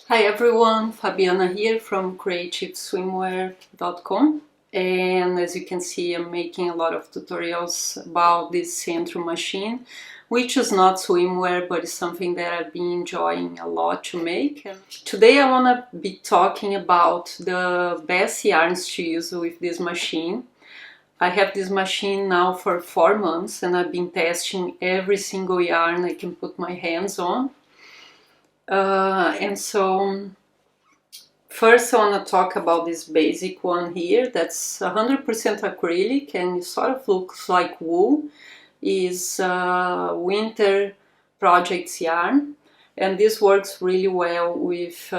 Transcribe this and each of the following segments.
Hi everyone, Fabiana here from creativeswimwear.com, and as you can see I'm making a lot of tutorials about this Sentro machine, which is not swimwear but is something that I've been enjoying a lot to make. And today I want to be talking about the best yarns to use with this machine. I have this machine now for 4 months and I've been testing every single yarn I can put my hands on. First I want to talk about this basic one here that's 100% acrylic and it sort of looks like wool. Is Winter Projects yarn, and this works really well with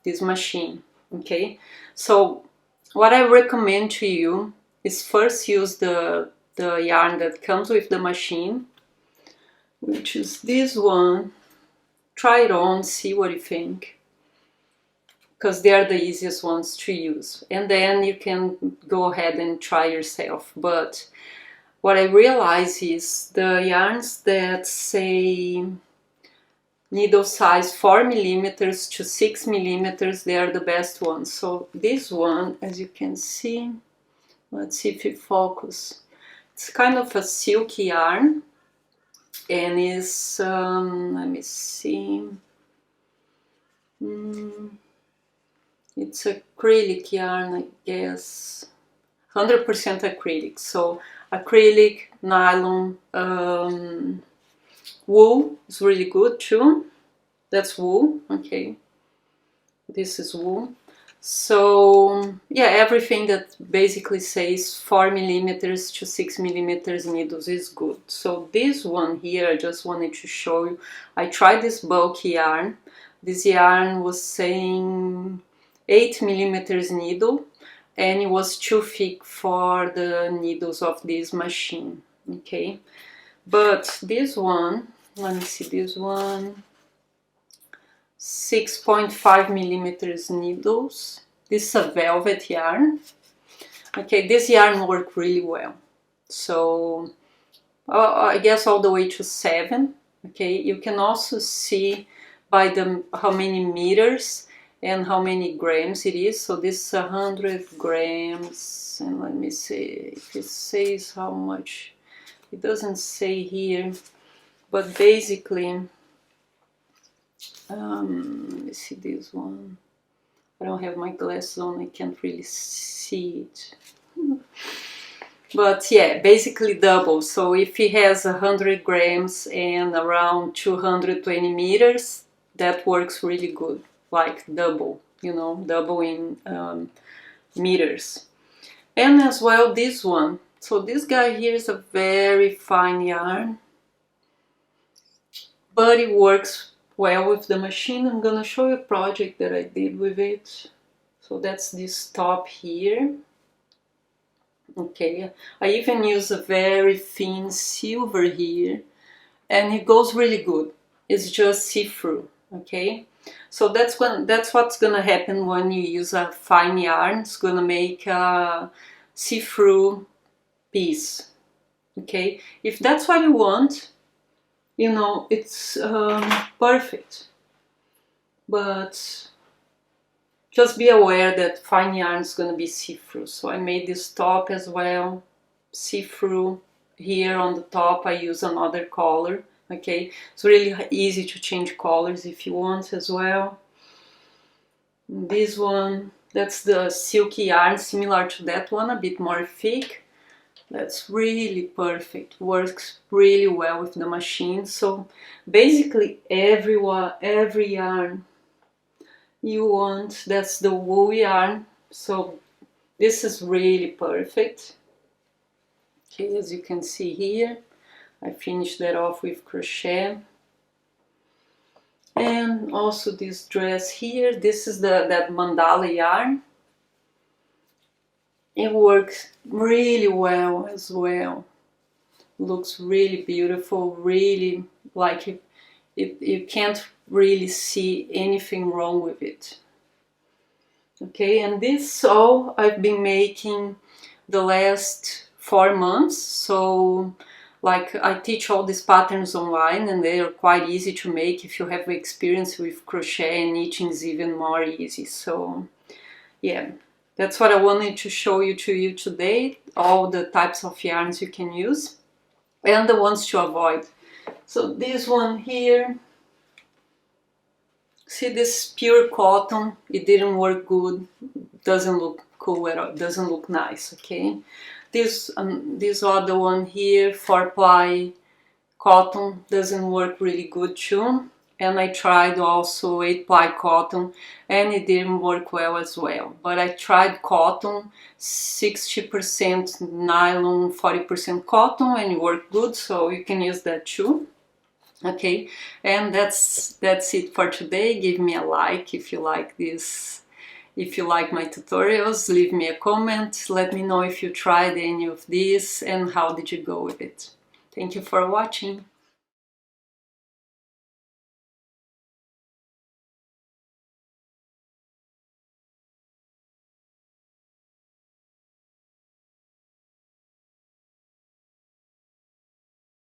this machine. Okay, so what I recommend to you is first use the yarn that comes with the machine, which is this one. Try it on, see what you think, because they are the easiest ones to use, and then you can go ahead and try yourself. But what I realize is the yarns that say needle size 4 millimeters to 6 millimeters, they are the best ones. So this one, as you can see, let's see if it focuses. It's kind of a silky yarn and is, let me see, it's acrylic yarn, I guess, 100% acrylic. So acrylic, nylon, wool is really good too. That's wool, okay. This is wool. So yeah, everything that basically says 4 millimeters to 6 millimeters needles is good. So this one here, I just wanted to show you. I tried this bulky yarn. This yarn was saying 8 millimeters needle, and it was too thick for the needles of this machine. Okay, but this one, let me see, this one, 6.5 millimeters needles. This is a velvet yarn. Okay, this yarn worked really well. So I guess all the way to 7. Okay, you can also see by the how many meters and how many grams it is. So this is 100 grams, and let me see if it says how much. It doesn't say here, but basically, let me see this one. I don't have my glasses on, I can't really see it. But yeah, basically double. So if it has 100 grams and around 220 meters, that works really good. Like double, you know, double in meters. And as well this one. So this guy here is a very fine yarn, but it works well with the machine. I'm gonna show you a project that I did with it. So that's this top here. Okay, I even use a very thin silver here, and it goes really good. It's just see-through. Okay, so that's what's gonna happen when you use a fine yarn. It's gonna make a see-through piece. Okay, if that's what you want, you know, it's perfect. But just be aware that fine yarn is going to be see-through. So I made this top as well, see-through. Here on the top I use another color. Okay, it's really easy to change colors if you want as well. This one, that's the silky yarn, similar to that one, a bit more thick. That's really perfect, works really well with the machine. So basically every yarn you want, that's the wool yarn. So this is really perfect. Okay, as you can see here, I finished that off with crochet. And also this dress here, this is that mandala yarn. It works really well as well. Looks really beautiful, really like you can't really see anything wrong with it. Okay, and this all I've been making the last 4 months. So like I teach all these patterns online, and they are quite easy to make. If you have experience with crochet and knitting, is even more easy. So yeah, that's what I wanted to show you today, all the types of yarns you can use and the ones to avoid. So this one here, see, this pure cotton, it didn't work good, doesn't look cool at all, doesn't look nice, okay? This other one here, 4-ply cotton, doesn't work really good too. And I tried also 8-ply cotton, and it didn't work well as well. But I tried cotton, 60% nylon, 40% cotton, and it worked good, so you can use that too. Okay, and that's it for today. Give me a like if you like this. If you like my tutorials, leave me a comment. Let me know if you tried any of these and how did you go with it. Thank you for watching.